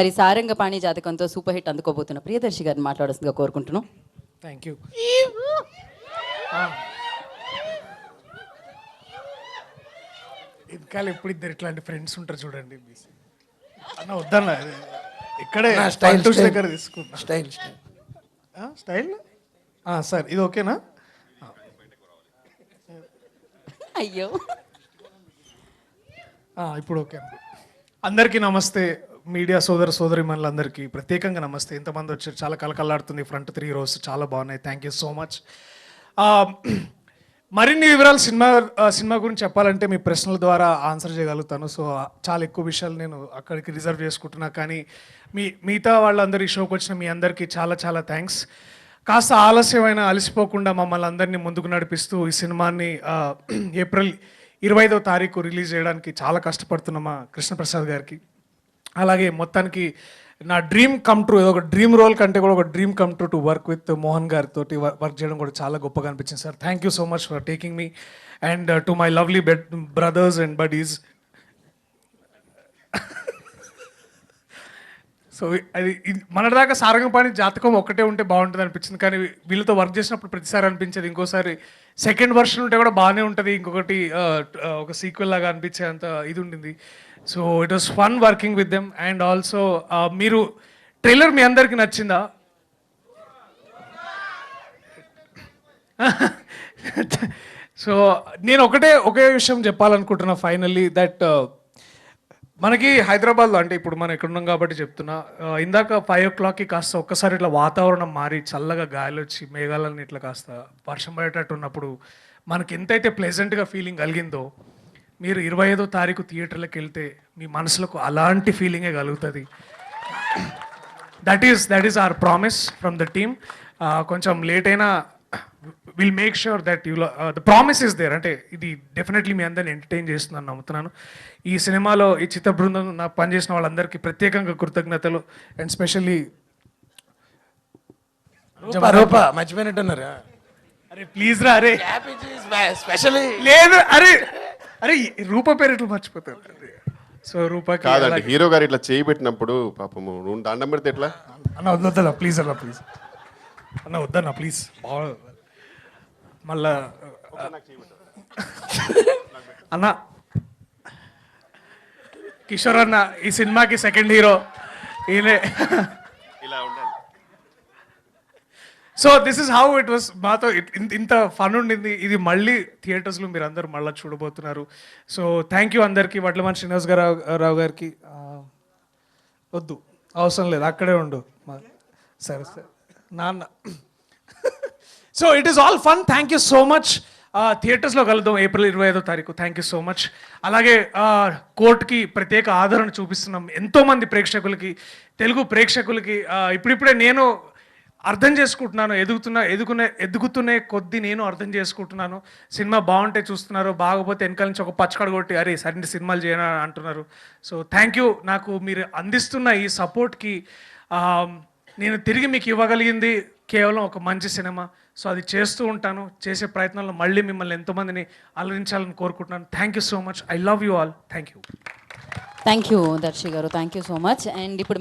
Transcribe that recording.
మరి Sarangapani జాతకంతో super hit అందుకోబోతున్న Priyadarshi గారిని మాట్లాడాల్సిందిగా కోరుకుంటున్నాం. Thank you. ఇంకా ఎప్పుడు ఇద్దరు ఇట్లాంటి ఫ్రెండ్స్ ఉంటారు చూడండి. అన్న వద్దన్న ఇక్కడే స్టైల్ దగ్గర తీసుకున్నా. స్టైల్ స్టైల్ సార్ ఇది ఓకేనా? అయ్యో ఇప్పుడు ఓకే అండి. అందరికీ నమస్తే. మీడియా సోదరి మనలందరికీ ప్రత్యేకంగా నమస్తే. ఎంతమంది వచ్చారు, చాలా కలకల్లాడుతుంది. ఫ్రంట్ 3 rows చాలా బాగున్నాయి. Thank you so much. మరిన్ని వివరాలు సినిమా గురించి చెప్పాలంటే మీ ప్రశ్నల ద్వారా ఆన్సర్ చేయగలుగుతాను. సో చాలా ఎక్కువ విషయాలు నేను అక్కడికి రిజర్వ్ చేసుకుంటున్నా. కానీ మిగతా వాళ్ళందరూ ఈ షోకి వచ్చిన మీ అందరికీ చాలా చాలా థ్యాంక్స్. కాస్త ఆలస్యమైన అలసిపోకుండా మమ్మల్ని అందరినీ ముందుకు నడిపిస్తూ ఈ సినిమాని ఏప్రిల్ 25వ తారీఖు రిలీజ్ చేయడానికి చాలా కష్టపడుతున్న మా కృష్ణప్రసాద్ గారికి, అలాగే మొత్తానికి నా డ్రీమ్ కమ్ ట్రూ, ఏదో ఒక డ్రీమ్ రోల్ కంటే కూడా ఒక dream come true to work with Mohan గారితో వర్క్ చేయడం కూడా చాలా గొప్పగా అనిపించింది sir. Thank you so much for taking me and to my lovely brothers and buddies. So అది మనదాకా సారంగపాణి జాతకం ఒక్కటే ఉంటే బాగుంటుంది అనిపించింది. కానీ వీళ్ళతో వర్క్ చేసినప్పుడు ప్రతిసారి అనిపించేది ఇంకోసారి సెకండ్ వర్షన్ ఉంటే కూడా బాగానే ఉంటుంది, ఇంకొకటి ఒక సీక్వెల్ లాగా అనిపించే అంత ఇది ఉండింది. So it was fun working with them. And also మీరు ట్రైలర్ మీ అందరికీ నచ్చిందా? సో నేను ఒకే విషయం చెప్పాలనుకుంటున్నా ఫైనల్లీ, దట్ మనకి హైదరాబాద్లో, అంటే ఇప్పుడు మనం ఇక్కడ ఉన్నాం కాబట్టి చెప్తున్నా, ఇందాక 5 o'clockకి కాస్త ఒక్కసారి ఇట్లా వాతావరణం మారి చల్లగా గాలి వచ్చి మేఘాలన్నీ ఇట్లా కాస్త వర్షం పడేటట్టు ఉన్నప్పుడు మనకి ఎంతైతే ప్లెజెంట్గా ఫీలింగ్ కలిగిందో, మీరు 25వ తారీఖు థియేటర్లకు వెళ్తే మీ మనసులకు అలాంటి ఫీలింగే కలుగుతుంది. That is our promise from the team. కొంచెం లేట్ అయినా will make sure that the promise is there. అంటే ఇది డెఫినెట్లీ మీ అందరిని ఎంటర్టైన్ చేస్తుందని నమ్ముతున్నాను. ఈ సినిమాలో ఈ చిత్ర బృందం నాకు పనిచేసిన వాళ్ళందరికీ ప్రత్యేకంగా కృతజ్ఞతలు. అండ్ స్పెషల్లీ మర్చిపోయినట్టున్నారు. అరే ప్లీజ్ రా, అరే స్పెషల్లీ లేదు, అరే రూప పేరు ఎట్లా మర్చిపోతారు. సో రూపాకి కాదండి, హీరో గారు ఇట్లా చేయి పెట్టినప్పుడు పాపము నువ్వు దండం పెడితే ఎట్లా అన్న? వద్దన్నా ప్లీజ్ అన్న, ప్లీజ్ అన్న వద్దన్నా ప్లీజ్. మళ్ళా అన్న కిషోర్ అన్న ఈ సినిమాకి సెకండ్ హీరో ఈయనే. So this is how it was. మాతో ఇంత ఫన్ ఉండింది. ఇది మళ్ళీ థియేటర్స్లో మీరు అందరూ మళ్ళీ చూడబోతున్నారు. సో థ్యాంక్ యూ అందరికీ. వడ్లమని శ్రీనివాస్ రావు గారికి వద్దు, అవసరం లేదు, అక్కడే ఉండు. సరే సరే నాన్న. So it is all fun. Thank you so much. థియేటర్స్లో కలుద్దాం ఏప్రిల్ 25వ తారీఖు. Thank you so much. అలాగే కోర్టుకి ప్రత్యేక ఆదరణ చూపిస్తున్నాం ఎంతోమంది ప్రేక్షకులకి, తెలుగు ప్రేక్షకులకి. ఇప్పుడిప్పుడే నేను అర్థం చేసుకుంటున్నాను, ఎదుగుతున్న కొద్దీ నేను అర్థం చేసుకుంటున్నాను. సినిమా బాగుంటే చూస్తున్నారు, బాగపోతే వెనకాల నుంచి ఒక పచ్చకడ కొట్టి అరే సరైన సినిమాలు చేయను అంటున్నారు. So thank you. నాకు మీరు అందిస్తున్న ఈ సపోర్ట్కి నేను తిరిగి మీకు ఇవ్వగలిగింది కేవలం ఒక మంచి సినిమా. సో అది చేస్తూ ఉంటాను. చేసే ప్రయత్నంలో మళ్ళీ మిమ్మల్ని ఎంతోమందిని అలరించాలని కోరుకుంటున్నాను. Thank you so much. I love you all. Thank you. Thank you Darshi గారు, thank you so much. And ఇప్పుడు